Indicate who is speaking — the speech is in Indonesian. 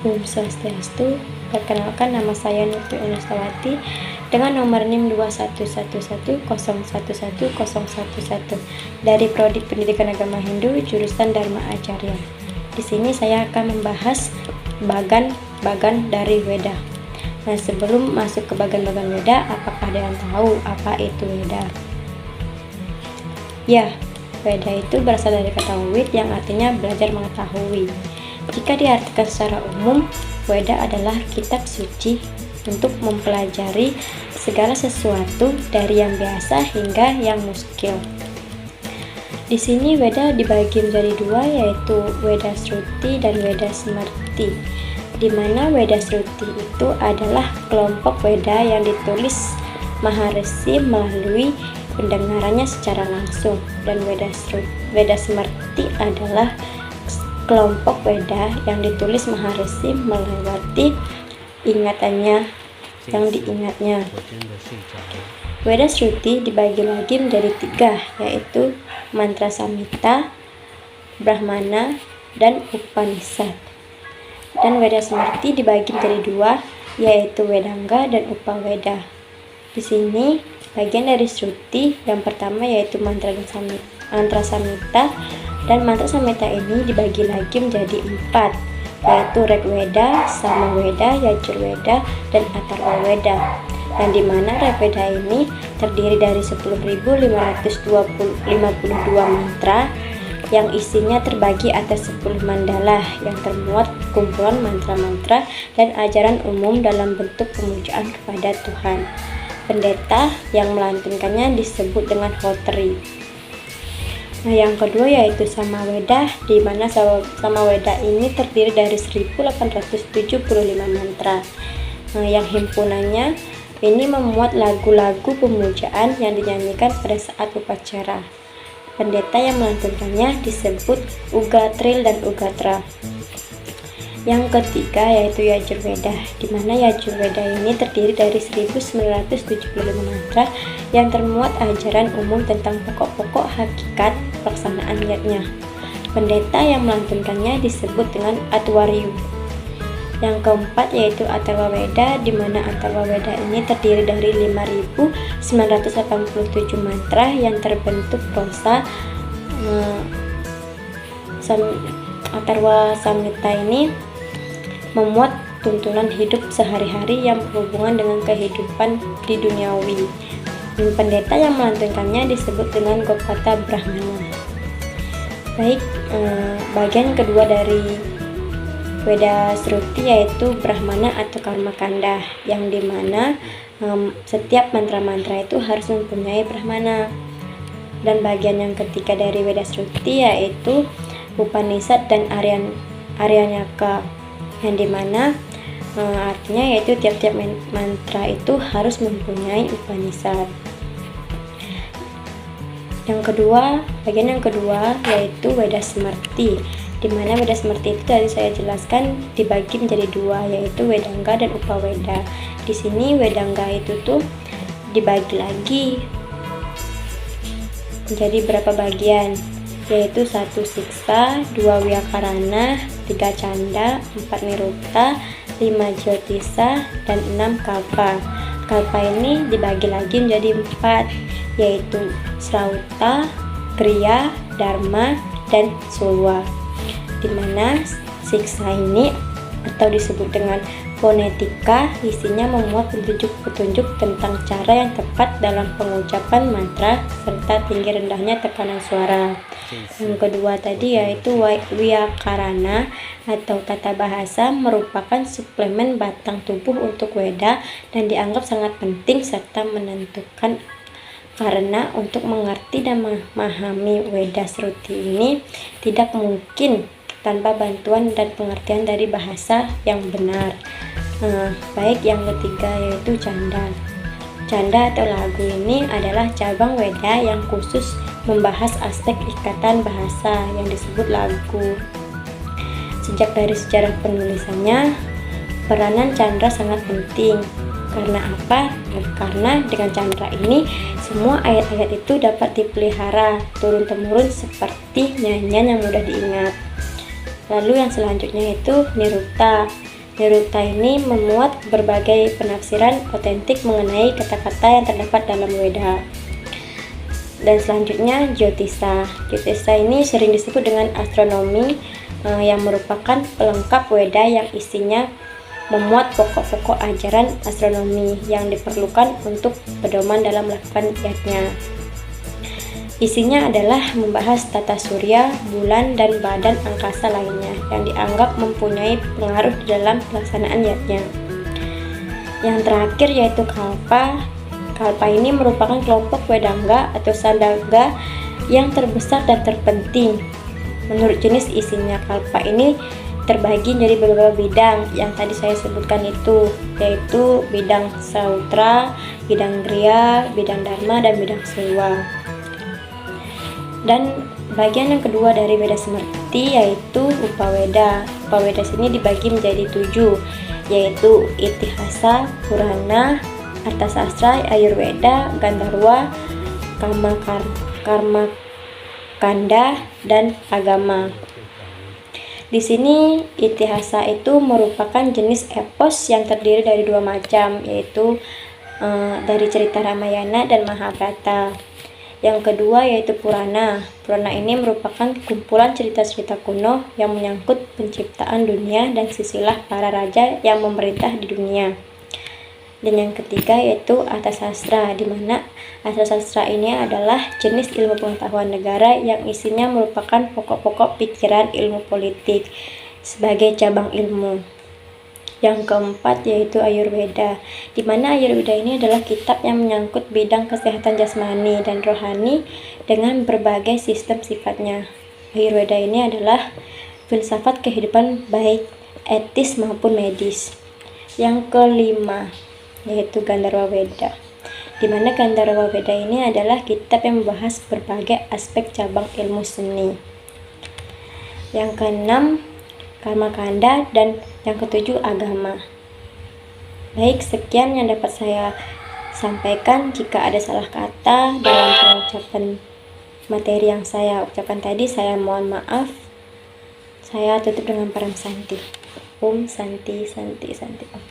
Speaker 1: Om Swastiastu. Perkenalkan, nama saya Nurti Unasawati dengan nomor NIM 2111011011 dari Prodi Pendidikan Agama Hindu jurusan Dharma Acarya. Di sini saya akan membahas bagan dari Weda. Nah, sebelum masuk ke bagan-bagan Weda, apakah ada yang tahu apa itu Weda? Ya, Weda itu berasal dari kata Wid yang artinya belajar mengetahui. Jika diartikan secara umum, Weda adalah kitab suci untuk mempelajari segala sesuatu dari yang biasa hingga yang muskil. Di sini Weda dibagi menjadi dua, yaitu Weda Sruti dan Weda Smarti, di mana Weda Sruti itu adalah kelompok Weda yang ditulis Maharishi melalui pendengarannya secara langsung, dan Weda Smarti adalah kelompok Weda yang ditulis Maharishi melewati ingatannya yang diingatnya. Weda Sruti dibagi lagi menjadi tiga, yaitu Mantra Samhita, Brahmana, dan Upanishad. Dan Weda Smarti dibagi menjadi dua, yaitu Vedanga dan Upaveda. Di sini bagian dari Sruti yang pertama yaitu Mantra Samhita, dan Mantra Samhita ini dibagi lagi menjadi empat, yaitu Rigveda, Samaveda, Yajurveda, dan Atharvaveda. Dan di mana Rigveda ini terdiri dari 10.552 mantra yang isinya terbagi atas 10 mandala yang termuat kumpulan mantra-mantra dan ajaran umum dalam bentuk pemujaan kepada Tuhan. Pendeta yang melantunkannya disebut dengan Hotri. Nah, yang kedua yaitu Samaveda, di mana Samaveda ini terdiri dari 1875 mantra. Nah, yang himpunannya ini memuat lagu-lagu pemujaan yang dinyanyikan pada saat upacara. Pendeta yang melantunkannya disebut Ugatril dan Ugatra. Yang ketiga yaitu Yajurveda, di mana Yajurveda ini terdiri dari 1975 mantra yang termuat ajaran umum tentang pokok-pokok hakikat pelaksanaan yajna. Pendeta yang melantunkannya disebut dengan Atwaryu. Yang keempat yaitu Atharvaveda, di mana Atharvaveda ini terdiri dari 5.987 mantra yang terbentuk prosa. Atharva Samhita ini memuat tuntunan hidup sehari-hari yang berhubungan dengan kehidupan di duniawi. Pendeta yang melantunkannya disebut dengan Gopata Brahmana. Baik, bagian kedua dari Weda Sruti yaitu Brahmana atau Karma Kanda, yang dimana setiap mantra-mantra itu harus mempunyai Brahmana. Dan bagian yang ketiga dari Weda Sruti yaitu Upanishad dan Aryanyaka, yang dimana artinya yaitu tiap-tiap mantra itu harus mempunyai Upanishad. Bagian yang kedua yaitu Weda Smarti, di mana Weda Smarti itu tadi saya jelaskan dibagi menjadi dua, yaitu Vedanga dan Upaveda. Di sini Vedanga itu tuh dibagi lagi menjadi berapa bagian, yaitu 1 siksa, 2 Vyakarana, 3 canda, 4 niruta, 5 jyotisa, dan 6 kalpa. Kalpa ini dibagi lagi menjadi 4, yaitu Srauta, Kriya, Dharma, dan Sulwa. Di mana siksa ini atau disebut dengan fonetika isinya memuat petunjuk-petunjuk tentang cara yang tepat dalam pengucapan mantra serta tinggi rendahnya tekanan suara. Yang kedua tadi yaitu Vyakarana atau tata bahasa, merupakan suplemen batang tubuh untuk Weda dan dianggap sangat penting serta menentukan, karena untuk mengerti dan memahami Weda Sruti ini tidak mungkin tanpa bantuan dan pengertian dari bahasa yang benar. Baik, yang ketiga yaitu Canda. Canda atau lagu ini adalah cabang Weda yang khusus membahas aspek ikatan bahasa yang disebut lagu. Sejak dari sejarah penulisannya, peranan Candra sangat penting. Karena apa? Karena dengan Candra ini semua ayat-ayat itu dapat dipelihara turun-temurun seperti nyanyian yang mudah diingat. Lalu yang selanjutnya itu Niruta. Niruta ini memuat berbagai penafsiran otentik mengenai kata-kata yang terdapat dalam Weda. Dan selanjutnya Jyotisa. Jyotisa ini sering disebut dengan astronomi, yang merupakan pelengkap Weda yang isinya memuat pokok-pokok ajaran astronomi yang diperlukan untuk pedoman dalam melakukan yatnya. Isinya adalah membahas tata surya, bulan, dan badan angkasa lainnya yang dianggap mempunyai pengaruh dalam pelaksanaan yatnya. Yang terakhir yaitu Kalpa. Kalpa ini merupakan kelompok Wedanga atau Sandanga yang terbesar dan terpenting. Menurut jenis isinya, Kalpa ini terbagi menjadi beberapa bidang yang tadi saya sebutkan itu, yaitu bidang Sautra, bidang Griya, bidang Dharma, dan bidang Sewa. Dan bagian yang kedua dari Weda Smriti yaitu Upaweda. Upaweda sini dibagi menjadi 7, yaitu Itihasa, Purana, Arthasastra, Ayurveda, Gandharva, Karma Kanda, dan Agama. Di sini Itihasa itu merupakan jenis epos yang terdiri dari 2 macam, yaitu dari cerita Ramayana dan Mahabharata. Yang kedua yaitu Purana. Purana ini merupakan kumpulan cerita-cerita kuno yang menyangkut penciptaan dunia dan silsilah para raja yang memerintah di dunia. Dan yang ketiga yaitu Arthasastra, di mana Arthasastra ini adalah jenis ilmu pengetahuan negara yang isinya merupakan pokok-pokok pikiran ilmu politik sebagai cabang ilmu. Yang keempat yaitu Ayurveda, di mana Ayurveda ini adalah kitab yang menyangkut bidang kesehatan jasmani dan rohani dengan berbagai sistem sifatnya. Ayurveda ini adalah filsafat kehidupan baik etis maupun medis. Yang kelima yaitu Gandharva Veda, di mana Gandharva Veda ini adalah kitab yang membahas berbagai aspek cabang ilmu seni. Yang keenam Karma Kanda, dan yang ketujuh Agama. Baik, sekian yang dapat saya sampaikan. Jika ada salah kata dalam pengucapan materi yang saya ucapkan tadi, saya mohon maaf. Saya tutup dengan Param Santi. Om Santi Santi Santi.